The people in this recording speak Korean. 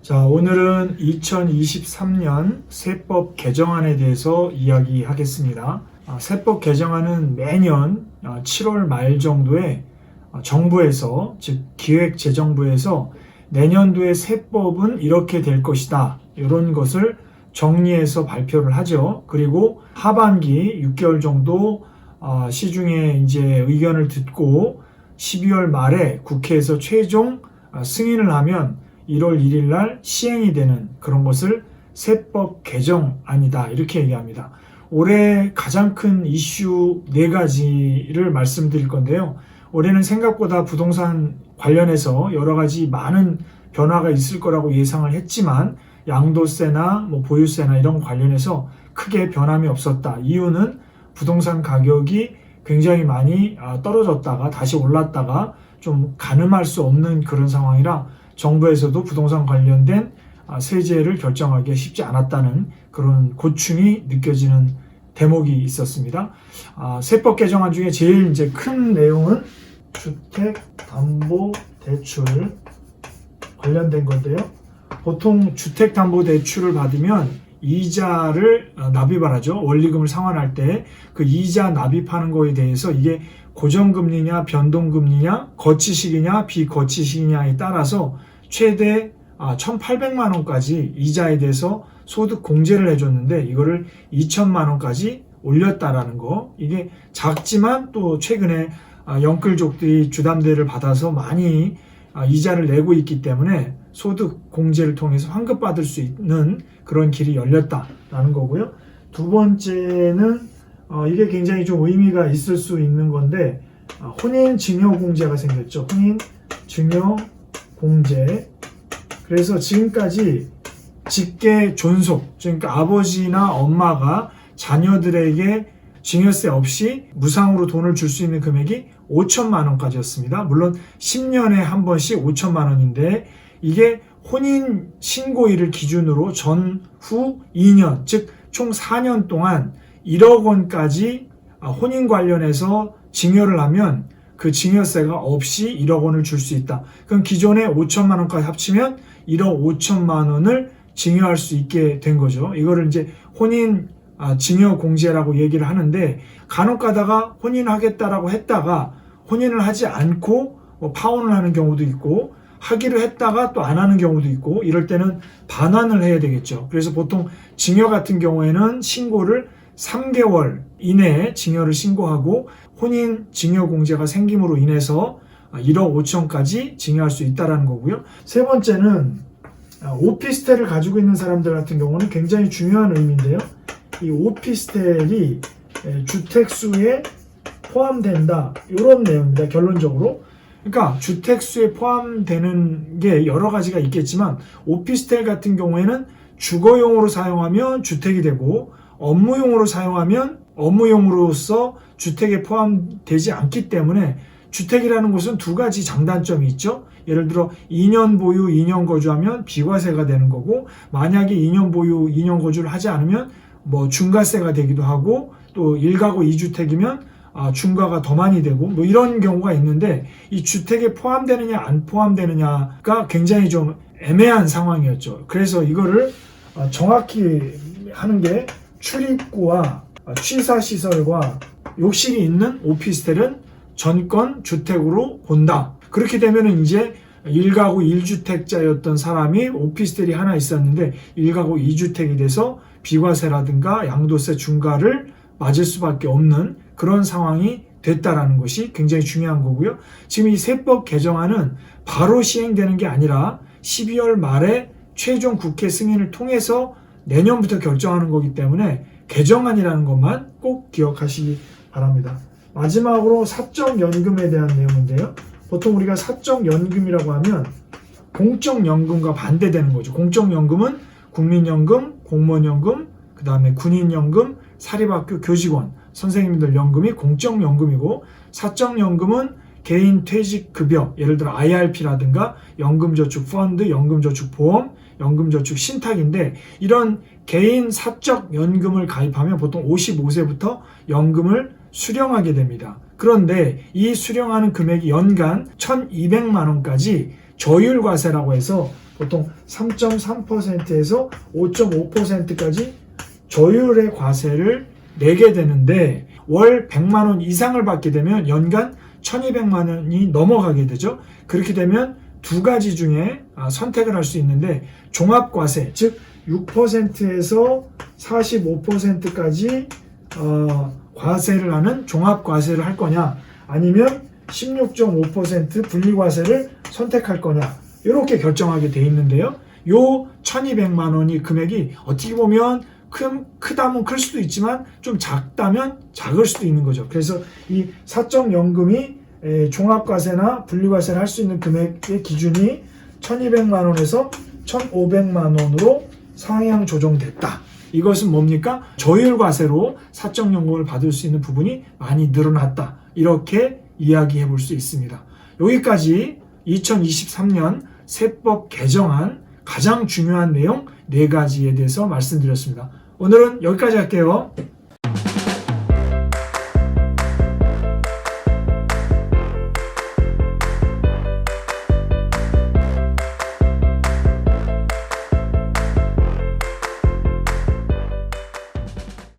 자, 오늘은 2023년 세법 개정안에 대해서 이야기하겠습니다. 세법 개정안은 매년 7월 말 정도에 정부에서, 즉 기획재정부에서 내년도의 세법은 이렇게 될 것이다, 이런 것을 정리해서 발표를 하죠. 그리고 하반기 6개월 정도 시중에 이제 의견을 듣고 12월 말에 국회에서 최종 승인을 하면 1월 1일 날 시행이 되는 그런 것을 세법 개정안이다, 이렇게 얘기합니다. 올해 가장 큰 이슈 4가지를 말씀드릴 건데요. 올해는 생각보다 부동산 관련해서 여러 가지 많은 변화가 있을 거라고 예상을 했지만 양도세나 보유세나 이런 관련해서 크게 변함이 없었다. 이유는 부동산 가격이 굉장히 많이 떨어졌다가 다시 올랐다가 좀 가늠할 수 없는 그런 상황이라 정부에서도 부동산 관련된 세제를 결정하기 쉽지 않았다는 그런 고충이 느껴지는 대목이 있었습니다. 세법 개정안 중에 제일 이제 큰 내용은 주택담보대출 관련된 건데요. 보통 주택담보대출을 받으면 이자를 납입을 하죠. 원리금을 상환할 때 그 이자 납입하는 거에 대해서 이게 고정금리냐 변동금리냐 거치식이냐 비거치식이냐에 따라서 최대 1,800만 원까지 이자에 대해서 소득 공제를 해줬는데 이거를 2천만 원까지 올렸다라는 거. 이게 작지만 또 최근에 영끌족들이 주담대를 받아서 많이 이자를 내고 있기 때문에 소득 공제를 통해서 환급받을 수 있는 그런 길이 열렸다라는 거고요. 두 번째는 이게 굉장히 좀 의미가 있을 수 있는 건데 혼인증여공제가 생겼죠. 혼인증여공제. 그래서 지금까지 직계 존속, 그러니까 아버지나 엄마가 자녀들에게 증여세 없이 무상으로 돈을 줄 수 있는 금액이 5천만 원까지였습니다. 물론 10년에 한 번씩 5천만 원인데 이게 혼인 신고일을 기준으로 전후 2년, 즉 총 4년 동안 1억 원까지 혼인 관련해서 증여를 하면 그 증여세가 없이 1억 원을 줄 수 있다. 그럼 기존에 5천만 원까지 합치면 1억 5천만 원을 증여할 수 있게 된 거죠. 이거를 이제 혼인 증여 공제라고 얘기를 하는데 간혹 가다가 혼인하겠다라고 했다가 혼인을 하지 않고 파혼을 하는 경우도 있고 하기로 했다가 또 안 하는 경우도 있고 이럴 때는 반환을 해야 되겠죠. 그래서 보통 증여 같은 경우에는 신고를 3개월 이내에 증여를 신고하고 혼인 증여 공제가 생김으로 인해서 1억 5천까지 증여할 수 있다는 거고요. 세 번째는 오피스텔을 가지고 있는 사람들 같은 경우는 굉장히 중요한 의미인데요. 이 오피스텔이 주택수에 포함된다, 이런 내용입니다. 결론적으로. 그러니까 주택수에 포함되는 게 여러 가지가 있겠지만 오피스텔 같은 경우에는 주거용으로 사용하면 주택이 되고 업무용으로 사용하면 업무용으로서 주택에 포함되지 않기 때문에 주택이라는 것은 두 가지 장단점이 있죠. 예를 들어 2년 보유, 2년 거주하면 비과세가 되는 거고 만약에 2년 보유, 2년 거주를 하지 않으면 중과세가 되기도 하고 또 1가구 2주택이면 중과가 더 많이 되고 이런 경우가 있는데 이 주택에 포함되느냐 안 포함되느냐가 굉장히 좀 애매한 상황이었죠. 그래서 이거를 정확히 하는 게 출입구와 취사시설과 욕실이 있는 오피스텔은 전권 주택으로 본다. 그렇게 되면 이제 1가구 1주택자였던 사람이 오피스텔이 하나 있었는데 1가구 2주택이 돼서 비과세라든가 양도세 중과를 맞을 수밖에 없는 그런 상황이 됐다라는 것이 굉장히 중요한 거고요. 지금 이 세법 개정안은 바로 시행되는 게 아니라 12월 말에 최종 국회 승인을 통해서 내년부터 결정하는 거기 때문에 개정안이라는 것만 꼭 기억하시기 바랍니다. 마지막으로 사적연금에 대한 내용인데요. 보통 우리가 사적연금이라고 하면 공적연금과 반대되는 거죠. 공적연금은 국민연금, 공무원연금, 그 다음에 군인연금, 사립학교 교직원, 선생님들 연금이 공적연금이고 사적연금은 개인 퇴직급여, 예를 들어 IRP라든가 연금저축펀드, 연금저축보험, 연금저축신탁인데 이런 개인 사적연금을 가입하면 보통 55세부터 연금을 수령하게 됩니다. 그런데 이 수령하는 금액이 연간 1,200만 원까지 저율과세라고 해서 보통 3.3%에서 5.5%까지 조율의 과세를 내게 되는데 월 100만 원 이상을 받게 되면 연간 1200만 원이 넘어가게 되죠. 그렇게 되면 두 가지 중에 선택을 할 수 있는데 종합과세, 즉 6%에서 45%까지 과세를 하는 종합과세를 할 거냐, 아니면 16.5% 분리과세를 선택할 거냐, 이렇게 결정하게 돼 있는데요. 요 1200만 원이 금액이 어떻게 보면 크다면 클 수도 있지만 좀 작다면 작을 수도 있는 거죠. 그래서 이 사적연금이 종합과세나 분리과세를 할 수 있는 금액의 기준이 1200만 원에서 1500만 원으로 상향 조정됐다. 이것은 뭡니까? 조율과세로 사적연금을 받을 수 있는 부분이 많이 늘어났다. 이렇게 이야기해 볼 수 있습니다. 여기까지 2023년 세법 개정안 가장 중요한 내용 4가지에 대해서 말씀드렸습니다. 오늘은 여기까지 할게요.